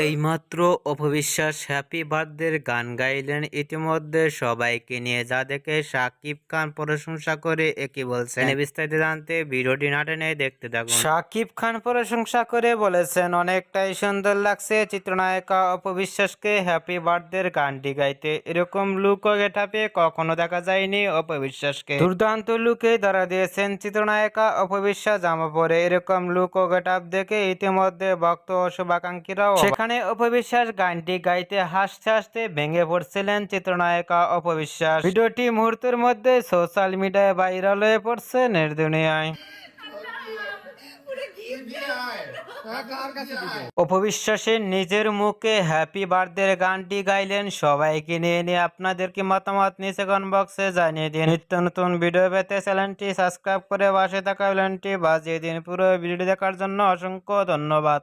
এইমাত্র অপবিশ্বাস হ্যাপি বার্থডের গান গাইলেন। ইতিমধ্যে সবাইকে নিয়ে যা দেখে শাকিব খান প্রশংসা করে একই বলছেন। বিস্তারিত জানতে ভিডিওটি না টেনে দেখতে থাকুন। শাকিব খান প্রশংসা করে বলেছেন, অনেকটাই সুন্দর লাগছে চিত্রনায়িকা অপবিশ্বাসকে হ্যাপি বার্থডের গানটি গাইতে। এরকম লুক ও গেটআপে কখনো দেখা যায়নি অপবিশ্বাসকে। দুর্দান্ত লুকে ধরা দিয়েছেন চিত্রনায়িকা অপবিশ্বাস জামা পরে। এরকম লুক ও গেটআপ দেখে ইতিমধ্যে ভক্ত ও শুভাকাঙ্ক্ষীরাও সেখানে অপবিশ্বাস গানটি গাইতে হাসতে হাসতে ভেঙে পড়ছিলেন চিত্রনায়িকা অপবিশ্বাস। ভিডিওটি মুহূর্তের মধ্যে সোশ্যাল মিডিয়ায় ভাইরাল হয়ে পড়ছে নেট দুনিয়ায়। অপবিশ্বাসের নিজের মুখে হ্যাপি বার্থডে গানটি গাইলেন। সবাইকে নিয়ে আপনাদেরকে মতামত নিচে কমেন্ট বক্সে জানিয়ে দিন। নিত্য নতুন ভিডিও পেতে চ্যানেলটি সাবস্ক্রাইব করে পাশে থাকা বেলটি বাজিয়ে দিন। পুরো ভিডিও দেখার জন্য অসংখ্য ধন্যবাদ।